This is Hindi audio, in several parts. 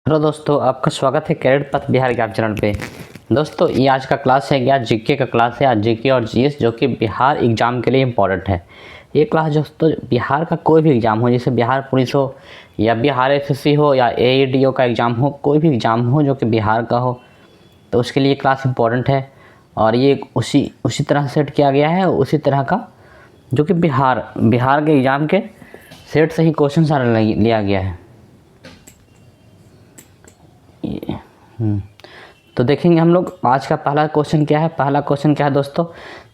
हेलो दोस्तों, आपका स्वागत है कैडेट पथ बिहार ज्ञान चैनल पे। दोस्तों, ये आज का क्लास है क्या जीके का क्लास है। आज जीके और जीएस जो कि बिहार एग्ज़ाम के लिए इम्पोर्टेंट है। ये क्लास दोस्तों बिहार का कोई भी एग्ज़ाम हो, जैसे बिहार पुलिस हो या बिहार एसएससी हो या एईडीओ का एग्ज़ाम हो, कोई भी एग्ज़ाम हो जो कि बिहार का हो, तो उसके लिए क्लास इम्पोर्टेंट है। और ये उसी तरह सेट किया गया है, उसी तरह का जो कि बिहार के एग्ज़ाम के सेट से ही क्वेश्चन सारा लिया गया है। तो देखेंगे हम लोग आज का पहला क्वेश्चन क्या है। पहला क्वेश्चन क्या है दोस्तों,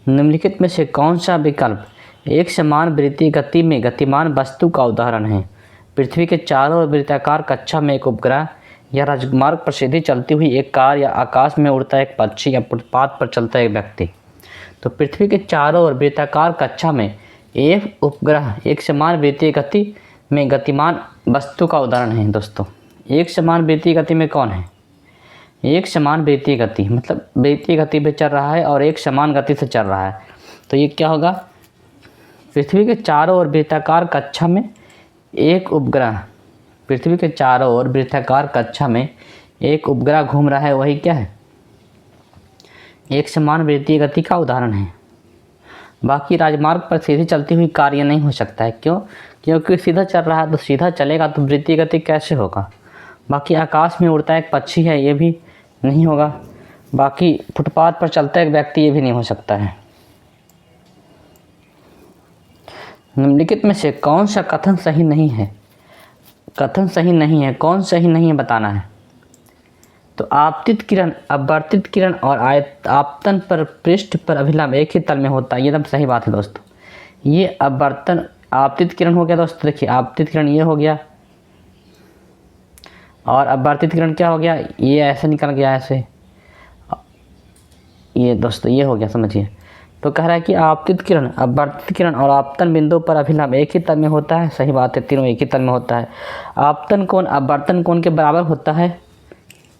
निम्नलिखित में से कौन सा विकल्प एक समान वृत्तीय गति में गतिमान वस्तु का उदाहरण है। पृथ्वी के चारों ओर वृत्ताकार कक्षा में एक उपग्रह या राजमार्ग पर सीधी चलती हुई एक कार या आकाश में उड़ता एक पक्षी या फुटपाथ पर चलता एक व्यक्ति। तो पृथ्वी के चारों ओर वृत्ताकार कक्षा में एक उपग्रह एक समान वृत्तीय गति में गतिमान वस्तु का उदाहरण है। दोस्तों, एक समान वृत्तीय गति में कौन है? एक समान वृत्तीय गति मतलब वृत्तीय गति पे चल रहा है और एक समान गति से चल रहा है। तो ये क्या होगा, पृथ्वी के चारों ओर वृत्ताकार कक्षा में एक उपग्रह, पृथ्वी के चारों ओर वृत्ताकार कक्षा में एक उपग्रह घूम रहा है, वही क्या है, एक समान वृत्तीय गति का उदाहरण है। बाकी राजमार्ग पर सीधी चलती हुई कार ये नहीं हो सकता है। क्यों? क्योंकि सीधा चल रहा है, तो सीधा चलेगा तो वृत्तीय गति कैसे होगा। बाकी आकाश में उड़ता एक पक्षी है, ये भी नहीं होगा। बाकी फुटपाथ पर चलता एक व्यक्ति, ये भी नहीं हो सकता है। निम्नलिखित में से कौन सा कथन सही नहीं है? कथन सही नहीं है, कौन सही नहीं है बताना है। तो आपतित किरण, अपवर्तित किरण और आपतन पर पृष्ठ पर अभिलंब एक ही तल में होता है, ये एकदम सही बात है दोस्तों। ये अपवर्तन आपतित किरण हो गया दोस्तों। देखिए, आपतित किरण ये हो गया और अपवर्तित किरण क्या हो गया, ये ऐसे निकल गया ऐसे, ये दोस्तों ये हो गया, समझिए। तो कह रहा है कि आपतित किरण, अपवर्तित किरण और आपतन बिंदु पर अभिलंब एक ही तल में होता है। सही बात है, तीनों एक ही तल में होता है। आपतन कोण अपवर्तन कोण के बराबर होता है,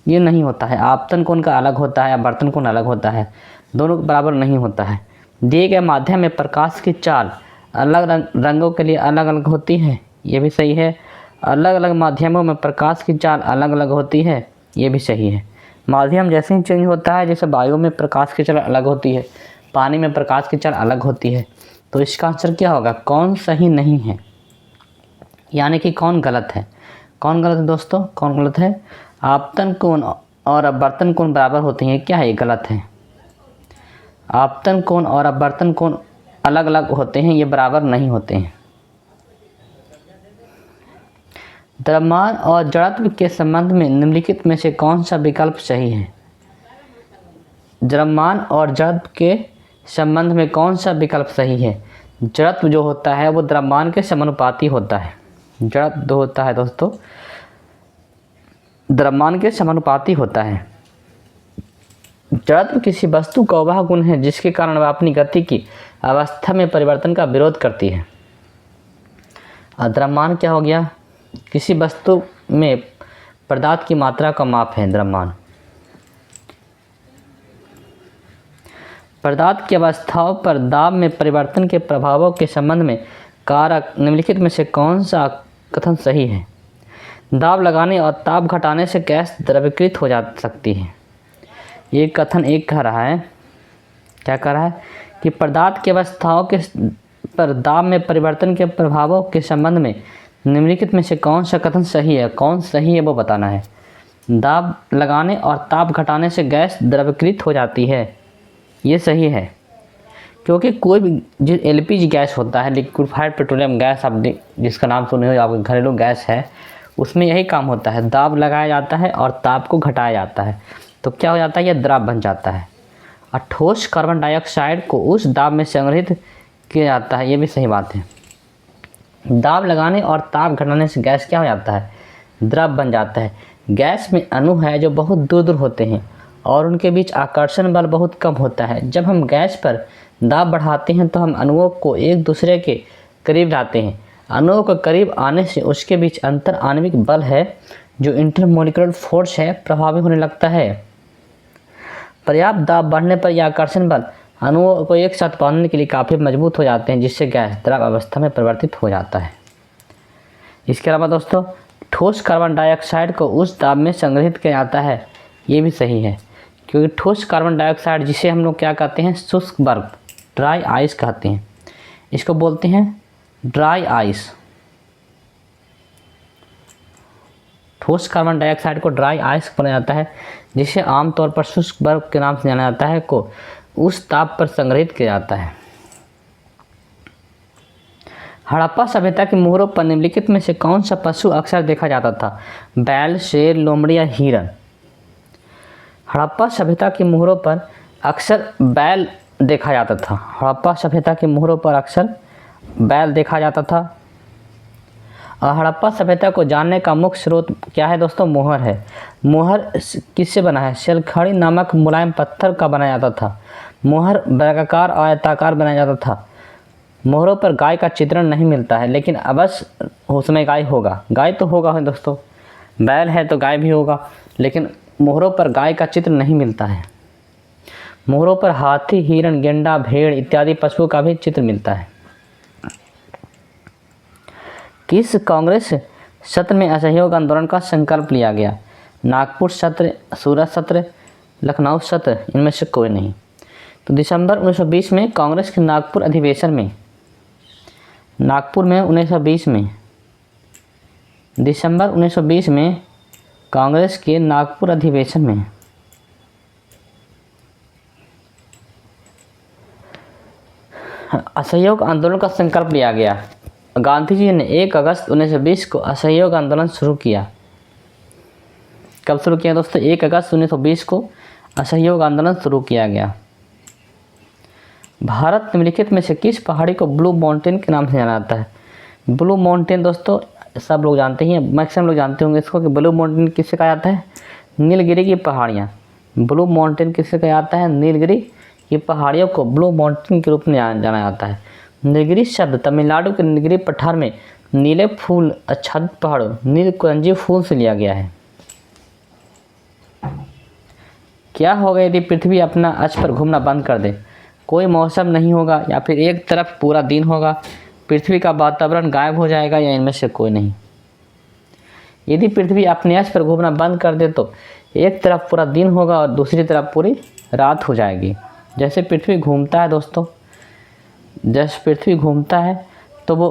ये नहीं होता है। आपतन कोण का अलग होता है, अपवर्तन कोण अलग होता है, दोनों बराबर नहीं होता है। दिए गए माध्यम में प्रकाश की चाल अलग रंगों के लिए अलग अलग होती है, ये भी सही है। अलग अलग माध्यमों में प्रकाश की चाल अलग अलग होती है, ये भी सही है। माध्यम जैसे ही चेंज होता है, जैसे वायु में प्रकाश की चाल अलग होती है, पानी में प्रकाश की चाल अलग होती है। तो इसका आंसर क्या होगा, कौन सही नहीं है, यानी कि कौन गलत है। कौन गलत है दोस्तों, कौन गलत है? आपतन कोण और अपवर्तन कोण बराबर होते हैं, क्या है, ये गलत है। आपतन कोण और अपवर्तन कोण अलग अलग होते हैं, ये बराबर नहीं होते हैं। द्रव्यमान और जड़त्व के संबंध में निम्नलिखित में से कौन सा विकल्प सही है। द्रव्यमान और जड़त्व के संबंध में कौन सा विकल्प सही है। जड़त्व जो होता है वो द्रव्यमान के समानुपाती होता है। जड़त्व जो होता है दोस्तों द्रव्यमान के समानुपाती होता है। जड़त्व किसी वस्तु का वह गुण है जिसके कारण वह अपनी गति की अवस्था में परिवर्तन का विरोध करती है। और द्रव्यमान क्या हो गया, किसी वस्तु में पदार्थ की मात्रा का माप है द्रव्यमान। पदार्थ की अवस्थाओं पर दाब में परिवर्तन के प्रभावों के संबंध में कारक निम्नलिखित में से कौन सा कथन सही है। दाब लगाने और ताप घटाने से गैस द्रवीकृत हो जा सकती है। ये कथन एक कह रहा है, क्या कह रहा है कि पदार्थ की अवस्थाओं के पर दाब में परिवर्तन के प्रभावों के संबंध में निम्नलिखित में से कौन सा कथन सही है। कौन सही है वो बताना है। दाब लगाने और ताप घटाने से गैस द्रवीकृत हो जाती है, ये सही है। क्योंकि कोई भी जो एलपीजी गैस होता है, लिक्विफाइड पेट्रोलियम गैस, आप जिसका नाम सुने हो, आपका घरेलू गैस है, उसमें यही काम होता है। दाब लगाया जाता है और ताप को घटाया जाता है, तो क्या हो जाता है, यह द्रव बन जाता है। और ठोस कार्बन डाइऑक्साइड को उस दाब में संग्रहित किया जाता है, ये भी सही बात है। दाब लगाने और ताप घटाने से गैस क्या हो जाता है, द्रव बन जाता है। गैस में अणु है जो बहुत दूर दूर होते हैं और उनके बीच आकर्षण बल बहुत कम होता है। जब हम गैस पर दाब बढ़ाते हैं तो हम अणुओं को एक दूसरे के करीब लाते हैं। अणुओं के करीब आने से उसके बीच अंतर आणविक बल है जो इंटरमोलिकुलर फोर्स है, प्रभावी होने लगता है। पर्याप्त दाब बढ़ने पर यह आकर्षण बल अणुओं को एक साथ बांधने के लिए काफ़ी मजबूत हो जाते हैं, जिससे गैस द्रव अवस्था में परिवर्तित हो जाता है। इसके अलावा दोस्तों ठोस कार्बन डाइऑक्साइड को उस ताप में संग्रहित किया जाता है, ये भी सही है, क्योंकि ठोस कार्बन डाइऑक्साइड जिसे हम लोग क्या कहते हैं, शुष्क बर्फ, ड्राई आइस कहते हैं, इसको बोलते हैं ड्राई आइस। ठोस कार्बन डाइऑक्साइड को ड्राई आइस बना जाता है, जिसे आमतौर पर शुष्क बर्फ के नाम से जाना जाता है, को उस ताप पर संग्रहित किया जाता है। हड़प्पा सभ्यता की मोहरों पर निम्नलिखित में से कौन सा पशु अक्सर देखा जाता था? बैल, शेर, लोमड़ी या हिरन? हड़प्पा सभ्यता की मोहरों पर अक्सर बैल देखा जाता था। हड़प्पा सभ्यता की मोहरों पर अक्सर बैल देखा जाता था। और हड़प्पा सभ्यता को जानने का मुख्य स्रोत क्या है दोस्तों? मोहर है। मोहर किससे बना है? शैलखड़ी नामक मुलायम पत्थर का बनाया जाता था। मोहर वर्गाकार और आयताकार बनाया जाता था। मोहरों पर गाय का चित्रण नहीं मिलता है, लेकिन अवश्य उसमें गाय होगा। गाय तो होगा दोस्तों, बैल है तो गाय भी होगा, लेकिन मोहरों पर गाय का चित्र नहीं मिलता है। मोहरों पर हाथी, हिरण, गेंडा, भेड़ इत्यादि पशुओं का भी चित्र मिलता है। किस कांग्रेस सत्र में असहयोग आंदोलन का संकल्प लिया गया? नागपुर सत्र, सूरत सत्र, लखनऊ सत्र, इनमें से कोई नहीं। तो दिसंबर 1920 में कांग्रेस के नागपुर अधिवेशन में, नागपुर में 1920 में, दिसंबर 1920 में कांग्रेस के नागपुर अधिवेशन में असहयोग आंदोलन का संकल्प लिया गया। गांधी जी ने 1 अगस्त 1920 को असहयोग आंदोलन शुरू किया। कब शुरू किया दोस्तों? 1 अगस्त 1920 को असहयोग आंदोलन शुरू किया गया। भारत निम्नलिखित में से किस पहाड़ी को ब्लू माउंटेन के नाम से जाना जाता है? ब्लू माउंटेन दोस्तों सब लोग जानते हैं, मैक्सिमम लोग जानते होंगे इसको, कि ब्लू माउंटेन किससे कहा जाता है? नीलगिरी की पहाड़ियाँ। ब्लू माउंटेन किससे कहा जाता है? नीलगिरी की पहाड़ियों को ब्लू माउंटेन के रूप में जाना जाता है। नीलगिरी शब्द तमिलनाडु के नीलगिरी पठार में नीले फूल आच्छादित पहाड़ों नीलकुंजी फूल से लिया गया है। क्या होगा यदि पृथ्वी अपना अक्ष पर घूमना बंद कर दे? कोई मौसम नहीं होगा, या फिर एक तरफ पूरा दिन होगा, पृथ्वी का वातावरण गायब हो जाएगा, या इनमें से कोई नहीं। यदि पृथ्वी अपने अक्ष पर घूमना बंद कर दे तो एक तरफ पूरा दिन होगा और दूसरी तरफ पूरी रात हो जाएगी। जैसे पृथ्वी घूमता है दोस्तों, जैसे पृथ्वी घूमता है तो वो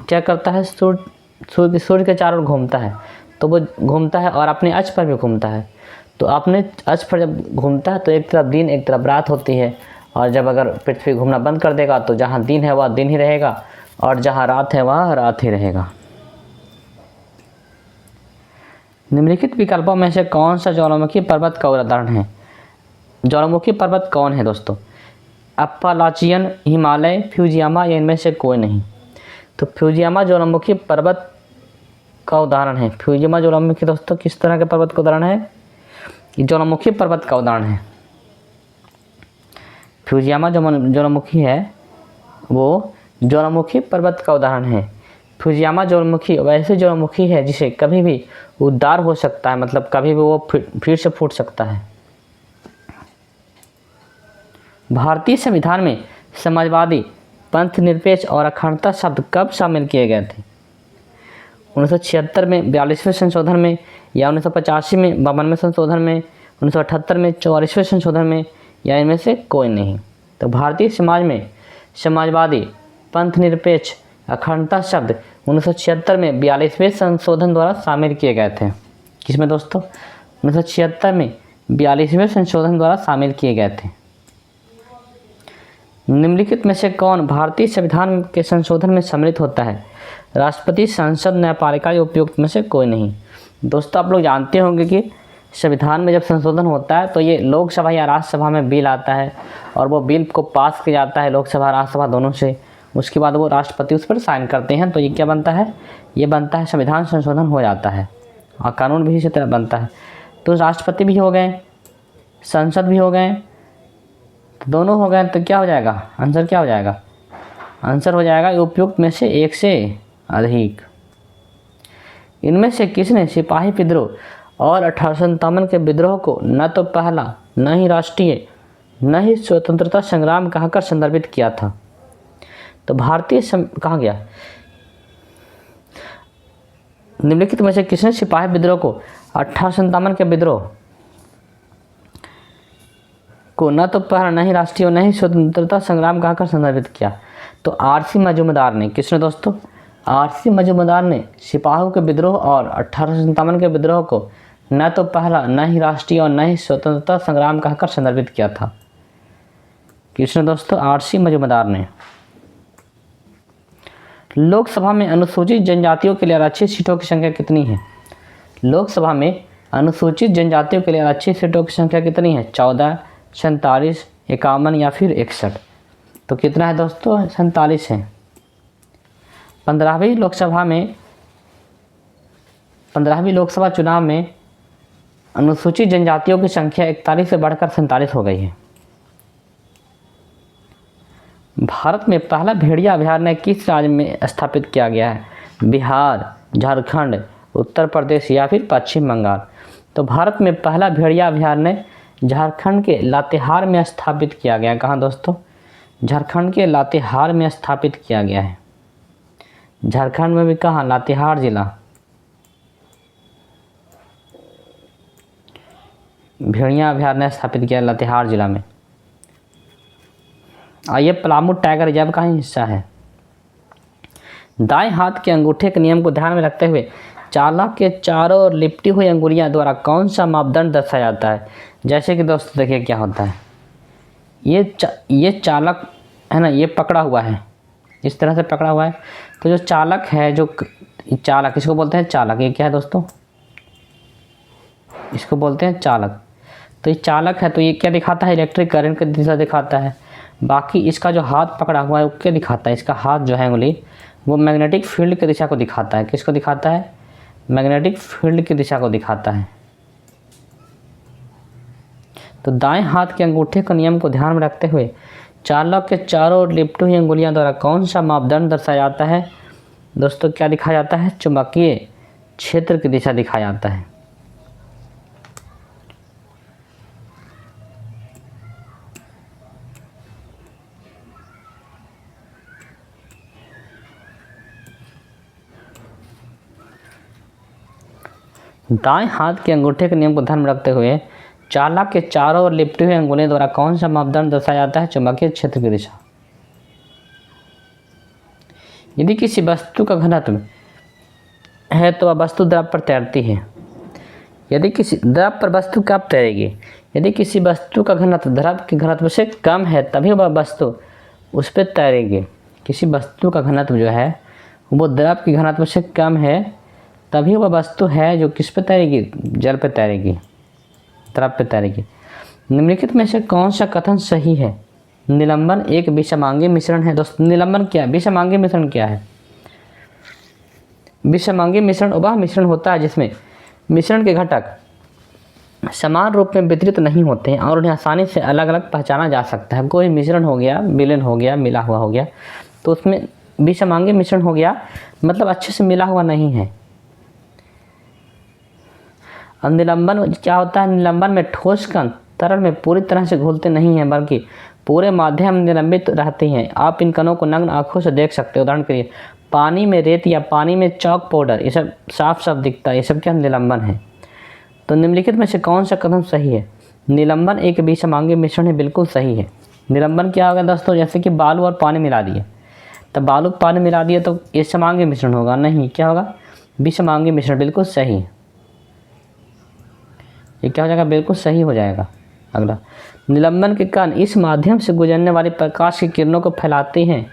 क्या करता है? सूर्य के चारों ओर घूमता है, तो वो घूमता है और अपने अक्ष पर भी घूमता है। तो अपने अक्ष पर जब घूमता है तो एक तरफ दिन एक तरफ रात होती है, और जब अगर पृथ्वी घूमना बंद कर देगा तो जहाँ दिन है वह दिन ही रहेगा और जहाँ रात है वह रात ही रहेगा। निम्नलिखित विकल्पों में से कौन सा ज्वालामुखी पर्वत का उदाहरण है? ज्वालामुखी पर्वत कौन है दोस्तों? अप्पालाचियन, हिमालय, फ्यूजियामा, या इनमें से कोई नहीं। तो फ्यूजियामा ज्वालामुखी पर्वत का उदाहरण है। फ्यूजियामा ज्वालामुखी दोस्तों किस तरह के पर्वत का उदाहरण है? ज्वालामुखी पर्वत का उदाहरण है। फ्यूजियामा ज्वालामुखी है वो ज्वालामुखी पर्वत का उदाहरण है। फ्यूजियामा ज्वालामुखी वैसे ज्वालामुखी है जिसे कभी भी उद्धार हो सकता है, मतलब कभी भी वो फिर से फूट सकता है। भारतीय संविधान में समाजवादी, पंथ निरपेक्ष और अखंडता शब्द कब शामिल किए गए थे? 1976 में 42वें संशोधन में, या 1985 में 52वें संशोधन में, 1978 में 44वें संशोधन में, या इनमें से कोई नहीं। तो भारतीय समाज में समाजवादी, पंथ निरपेक्ष, अखंडता शब्द 1976 में 42वें संशोधन द्वारा शामिल किए गए थे। किसमें दोस्तों? 1976 में 42वें संशोधन द्वारा शामिल किए गए थे। निम्नलिखित में से कौन भारतीय संविधान के संशोधन में सम्मिलित होता है? राष्ट्रपति, संसद, न्यायपालिका या उपयुक्त में से कोई नहीं। दोस्तों आप लोग जानते होंगे कि संविधान में जब संशोधन होता है तो ये लोकसभा या राज्यसभा में बिल आता है और वो बिल को पास किया जाता है लोकसभा राज्यसभा दोनों से। उसके बाद वो राष्ट्रपति उस पर साइन करते हैं, तो ये क्या बनता है? ये बनता है संविधान संशोधन हो जाता है, और कानून भी इसी तरह बनता है। तो राष्ट्रपति भी हो गए, संसद भी हो गए, तो दोनों हो गए, तो क्या हो जाएगा? आंसर क्या हो जाएगा? आंसर हो जाएगा उपयुक्त में से एक से अधिक। इनमें से किसने सिपाही विद्रोह और 1857 के विद्रोह को न तो पहला, न ही राष्ट्रीय, न ही स्वतंत्रता संग्राम कहकर संदर्भित किया था? तो भारतीय कहा गया निम्नलिखित में से किसने सिपाही विद्रोह को 1857 के विद्रोह को न तो पहला, न ही राष्ट्रीय, न ही स्वतंत्रता संग्राम कहकर संदर्भित किया? तो आरसी मजूमदार ने। किसने दोस्तों? आरसी मजूमदार ने सिपाहियों के विद्रोह और 1857 के विद्रोह को न तो पहला, न ही राष्ट्रीय और न ही स्वतंत्रता संग्राम कहकर संदर्भित किया था। किसने दोस्तों? आरसी मजूमदार ने। लोकसभा में अनुसूचित जनजातियों के लिए आरक्षित सीटों की संख्या कितनी है? लोकसभा में अनुसूचित जनजातियों के लिए आरक्षित सीटों की संख्या कितनी है? 14, 47, 51 या फिर 61? तो कितना है दोस्तों? 47 है। 15वीं लोकसभा चुनाव में अनुसूचित जनजातियों की संख्या 41 से बढ़कर 47 हो गई है। भारत में पहला भेड़िया अभयारण्य किस राज्य में स्थापित किया गया है? बिहार, झारखंड, उत्तर प्रदेश या फिर पश्चिम बंगाल? तो भारत में पहला भेड़िया अभयारण्य झारखंड के लातेहार में स्थापित किया गया है। कहाँ दोस्तों? झारखंड के लातेहार में स्थापित किया गया है। झारखंड में भी कहाँ? लातेहार जिला। भेड़िया अभयारण्य स्थापित किया लातेहार जिला में। और ये पलामू टाइगर रिजर्व का ही हिस्सा है। दाएं हाथ के अंगूठे के नियम को ध्यान में रखते हुए चालक के चारों ओर लिपटी हुई अंगुलियां द्वारा कौन सा मापदंड दर्शाया जाता है? जैसे कि दोस्तों देखिए क्या होता है, ये चालक है ना, ये पकड़ा हुआ है, इस तरह से पकड़ा हुआ है। तो जो चालक है, जो चालक, इसको बोलते हैं चालक। ये क्या है दोस्तों? इसको बोलते हैं चालक। तो ये चालक है, तो ये क्या दिखाता है? इलेक्ट्रिक करंट की दिशा दिखाता है। बाकी इसका जो हाथ पकड़ा हुआ है वो क्या दिखाता है? इसका हाथ जो है उंगली, वो मैग्नेटिक फील्ड की दिशा को दिखाता है। किसको दिखाता है? मैग्नेटिक फील्ड की दिशा को दिखाता है। तो दाएं हाथ के अंगूठे के नियम को ध्यान में रखते हुए चालक के चारों ओर लिपटी हुई अंगुलियां द्वारा कौन सा मापदंड दर्शाया जाता है? दोस्तों क्या दिखाया जाता है? चुंबकीय क्षेत्र की दिशा दिखाया जाता है। दाएं हाथ के अंगूठे के नियम को ध्यान में रखते हुए चालक के चारों ओर लिपटी हुई अंगुलियों द्वारा कौन सा मापदंड दर्शाया जाता है? चुंबकीय क्षेत्र की दिशा। यदि किसी वस्तु का घनत्व है तो वह वस्तु द्रव पर तैरती है। यदि किसी द्रव पर वस्तु कब तैरेगी? यदि किसी वस्तु का घनत्व द्रव के घनत्व से कम है तभी वह वस्तु उस पर तैरेगी। किसी वस्तु का घनत्व जो है वो द्रव के घनत्व से कम है तभी वह वस्तु है जो किस पे तैरेगी? जल पे तैरेगी, द्रव पे तैरेगी। निम्नलिखित में से कौन सा कथन सही है? निलंबन एक विषमांगी मिश्रण है। दोस्तों निलंबन क्या है? विषमांगी मिश्रण क्या है? विषमांगी मिश्रण वह मिश्रण होता है जिसमें मिश्रण के घटक समान रूप में वितरित नहीं होते हैं और उन्हें आसानी से अलग अलग पहचाना जा सकता है। कोई मिश्रण हो गया, विलयन हो गया, मिला हुआ हो गया, तो उसमें विषमांगी मिश्रण हो गया, मतलब अच्छे से मिला हुआ नहीं है। निलंबन क्या होता है? निलंबन में ठोस कण तरल में पूरी तरह से घुलते नहीं हैं बल्कि पूरे माध्यम निलंबित रहते हैं। आप इन कणों को नग्न आंखों से देख सकते हो। उदाहरण के लिए पानी में रेत या पानी में चॉक पाउडर, ये सब साफ साफ दिखता है, ये सब क्या निलंबन है। तो निम्नलिखित में से कौन सा कथन सही है? निलंबन एक विषमांगी मिश्रण है, बिल्कुल सही है। निलंबन क्या होगा दोस्तों? जैसे कि बालू और पानी मिला दिए, तो बालू पानी मिला दिए तो ये समांगी मिश्रण होगा? नहीं, क्या होगा? विषमांगी मिश्रण, बिल्कुल सही। ये क्या हो जाएगा? बिल्कुल सही हो जाएगा। अगला, निलंबन के कण इस माध्यम से गुजरने वाली प्रकाश की किरणों को फैलाते हैं।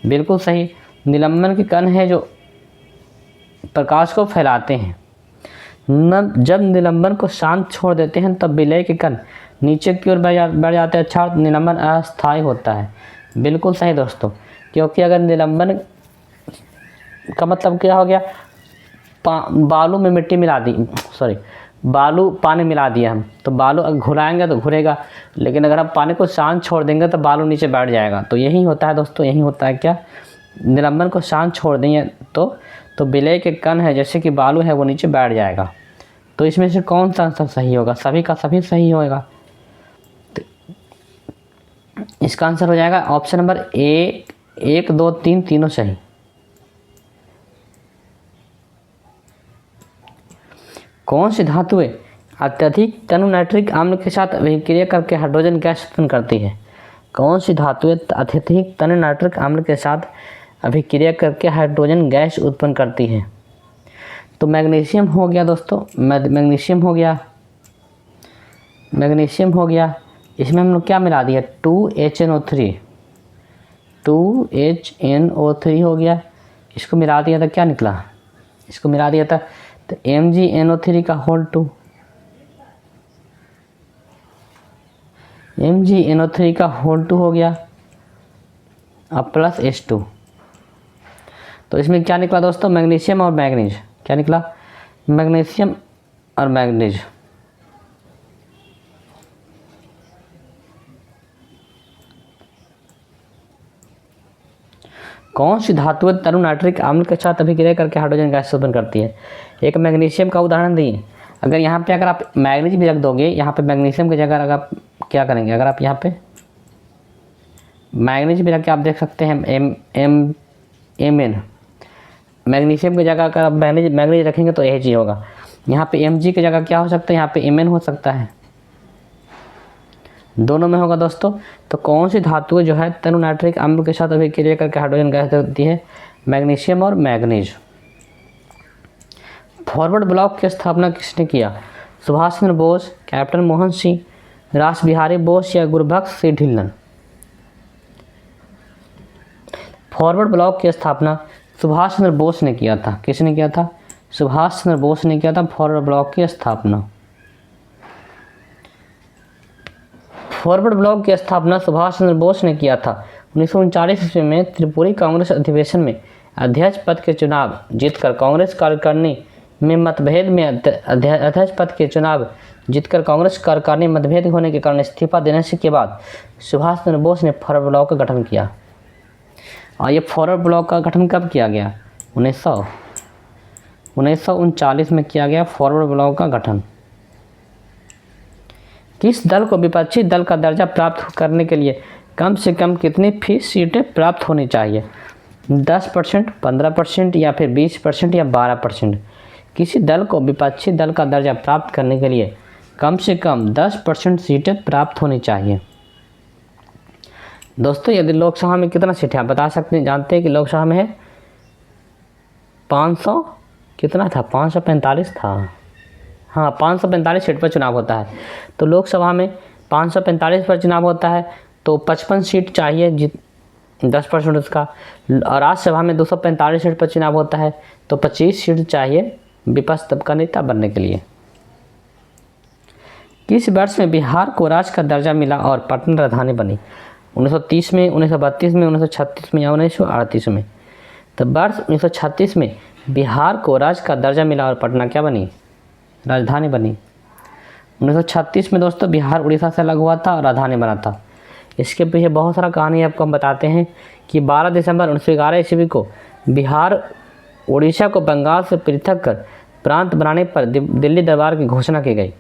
बिल्कुल सही। निलंबन के कण है जो प्रकाश को फैलाते हैं। जब निलंबन को शांत छोड़ देते हैं तब विलय के कण नीचे की ओर बढ़ जाते हैं, अर्थात निलंबन अस्थायी होता है। बिल्कुल सही दोस्तों, क्योंकि अगर निलंबन का मतलब क्या हो गया? बालू में मिट्टी मिला दी, बालू पानी मिला दिया हम, तो बालू अगर घुलाएंगे तो घुलेगा, लेकिन अगर हम पानी को शांत छोड़ देंगे तो बालू नीचे बैठ जाएगा। तो यही होता है दोस्तों, यही होता है क्या? निलंबन को शांत छोड़ देंगे तो विलय के कण है जैसे कि बालू है वो नीचे बैठ जाएगा। तो इसमें से कौन सा आंसर सही होगा? सभी का सभी सही होगा। तो इसका आंसर हो जाएगा ऑप्शन नंबर ए, 1, 2, 3 तीनों सही। कौन सी धातुएं अत्यधिक तनु नाइट्रिक अम्ल के साथ अभिक्रिया करके हाइड्रोजन गैस उत्पन्न करती है? कौन सी धातुएं अत्यधिक तनु नाइट्रिक अम्ल के साथ अभिक्रिया करके हाइड्रोजन गैस उत्पन्न करती है? तो मैग्नीशियम हो गया दोस्तों, मैग्नीशियम हो गया, मैग्नीशियम हो गया। इसमें हम लोग क्या मिला दिया? 2HNO3, 2HNO3 हो गया। इसको मिला दिया था, क्या निकला? इसको मिला दिया था तो MgNO3 का होल 2, MgNO3 का होल 2 हो गया अब प्लस H2। तो इसमें क्या निकला दोस्तों? मैग्नीशियम और मैग्नीज। क्या निकला? मैग्नीशियम और मैग्नीज। कौन सी धातु तरु नाइट्रिक अम्ल के साथ अभिक्रिया करके हाइड्रोजन गैस उत्पन्न करती है? एक मैग्नीशियम का उदाहरण दिए। अगर यहाँ पे अगर आप मैग्नीज भी रख दोगे, यहाँ पे मैग्नीशियम की जगह अगर आप क्या करेंगे, अगर आप यहाँ पे मैग्नीज भी रख के आप देख सकते हैं Mn, मैग्नीशियम की जगह अगर आप मैग्नीज रखेंगे तो Ag होगा। यहाँ पे Mg की जगह क्या हो सकता है? यहाँ पे Mn हो सकता है, दोनों में होगा दोस्तों। तो कौन सी धातु जो है तनु नाइट्रिक अम्ल के साथ अभिक्रिया करके हाइड्रोजन गैस देती है? मैग्नीशियम और मैग्नीज। फॉरवर्ड ब्लॉक की स्थापना किसने किया? सुभाष चंद्र बोस, कैप्टन मोहन सिंह, रास बिहारी बोस या गुरबख्श सिंह ढिल्लन? फॉरवर्ड ब्लॉक की स्थापना सुभाष चंद्र बोस ने किया था। किसने किया था? सुभाष चंद्र बोस ने किया था फॉरवर्ड ब्लॉक की स्थापना। फॉरवर्ड ब्लॉक की स्थापना सुभाष चंद्र बोस ने किया था। 1939 ईस्वी में त्रिपुरी कांग्रेस अधिवेशन में अध्यक्ष पद के चुनाव जीतकर कांग्रेस कार्यकारिणी में मतभेद में अध्यक्ष पद के चुनाव जीतकर कांग्रेस कार्यकारिणी मतभेद होने के कारण इस्तीफा देने से के बाद सुभाष चंद्र बोस ने फॉरवर्ड ब्लॉक का गठन किया। और ये फॉरवर्ड ब्लॉक का गठन कब किया गया? 1939 में किया गया फॉरवर्ड ब्लॉक का गठन। किस दल को विपक्षी दल का दर्जा प्राप्त करने के लिए कम से कम कितनी फीस सीटें प्राप्त होनी चाहिए? 10%, 15% या फिर 20% या 12%? किसी दल को विपक्षी दल का दर्जा प्राप्त करने के लिए कम से कम 10% सीटें प्राप्त होनी चाहिए। दोस्तों यदि लोकसभा में कितना सीट है आप बता सकते हैं? जानते हैं कि लोकसभा में है 500 कितना था? 545 था। हाँ, 545 सीट पर चुनाव होता है। तो लोकसभा में 545 पर चुनाव होता है तो 55 सीट चाहिए 10% उसका। और राज्यसभा में 245 सीट पर चुनाव होता है तो 25 सीट चाहिए विपक्ष तबका नेता बनने के लिए। किस वर्ष में बिहार को राज्य का दर्जा मिला और पटना राजधानी बनी? 1930 में, 1932 में, 1936 में या 1938 में? तो वर्ष 1936 में बिहार को राज्य का दर्जा मिला और पटना क्या बनी? राजधानी बनी। 1936 में दोस्तों बिहार उड़ीसा से अलग हुआ था और राजधानी बना था। इसके पीछे बहुत सारा कहानी आपको हम बताते हैं कि 12 दिसंबर 1911 ईस्वी को बिहार उड़ीसा को बंगाल से पृथक कर प्रांत बनाने पर दिल्ली दरबार की घोषणा की गई।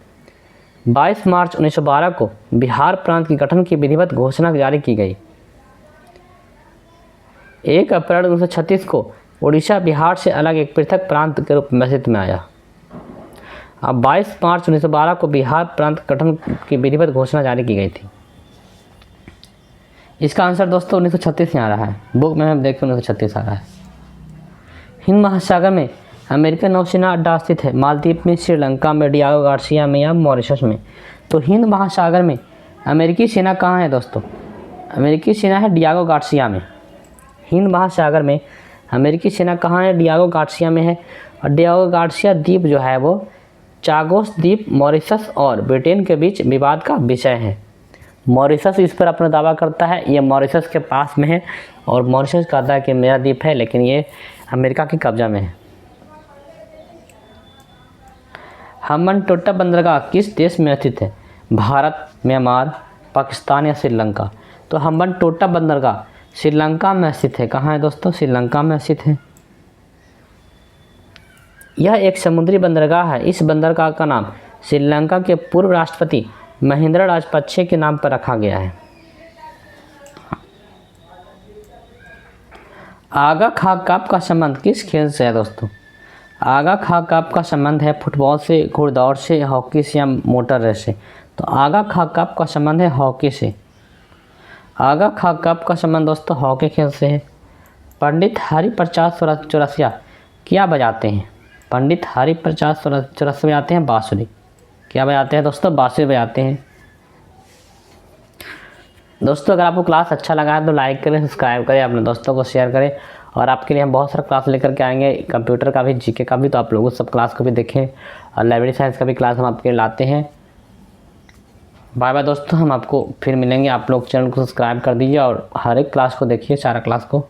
22 मार्च 1912 को बिहार प्रांत के गठन की विधिवत घोषणा जारी की गई। 1 अप्रैल 1936 को उड़ीसा बिहार से अलग एक पृथक प्रांत के रूप में अस्तित्व में आया। अब 22 मार्च 1912 को बिहार प्रांत गठन की विधिवत घोषणा जारी की गई थी। इसका आंसर दोस्तों 1936 में आ रहा है, बुक में हम देखते 1936 आ रहा है। हिंद महासागर में अमेरिकन नौसेना अड्डा स्थित है? मालदीव में, श्रीलंका में, डियागो गार्सिया में या मॉरिशस में? तो हिंद महासागर में अमेरिकी सेना कहाँ है दोस्तों? अमेरिकी सेना है डियागो गार्सिया में। हिंद महासागर में अमेरिकी सेना कहाँ है? डियागो गार्सिया में है। और डियागो गार्सिया द्वीप जो है वो चागोस द्वीप मॉरिशस और ब्रिटेन के बीच विवाद का विषय है। मॉरिशस इस पर अपना दावा करता है, ये मॉरिशस के पास में है और मॉरिशस कहता है कि मेरा द्वीप है, लेकिन ये अमेरिका के कब्जा में है। हम्बनटोटा बंदरगाह किस देश में स्थित है? भारत, म्यांमार, पाकिस्तान या श्रीलंका? तो हम्बनटोटा बंदरगाह श्रीलंका में स्थित है। कहाँ है दोस्तों? श्रीलंका में स्थित है। यह एक समुद्री बंदरगाह है। इस बंदरगाह का नाम श्रीलंका के पूर्व राष्ट्रपति महिंद्रा राजपक्षे के नाम पर रखा गया है। आगा खा कप का संबंध किस खेल से है दोस्तों? आगा खा का आपका संबंध है फुटबॉल से, घुड़दौड़ से, हॉकी से या मोटर रेस से। तो आगा खा का आपका संबंध है हॉकी से। आगा खा का आपका संबंध दोस्तों हॉकी खेल से है। पंडित हरिप्रसाद चौरसिया क्या बजाते हैं? पंडित हरिप्रसाद चौरसिया बजाते हैं बांसुरी। क्या बजाते हैं दोस्तों? बांसुरी बजाते हैं। दोस्तों अगर आपको क्लास अच्छा लगा है तो लाइक करें, सब्सक्राइब करें, अपने दोस्तों को शेयर करें। और आपके लिए हम बहुत सारा क्लास लेकर के आएंगे, कंप्यूटर का भी, जीके का भी। तो आप लोग उस सब क्लास को भी देखें, और लाइब्रेरी साइंस का भी क्लास हम आपके लिए लाते हैं। बाय बाय दोस्तों, हम आपको फिर मिलेंगे। आप लोग चैनल को सब्सक्राइब कर दीजिए और हर एक क्लास को देखिए, सारा क्लास को।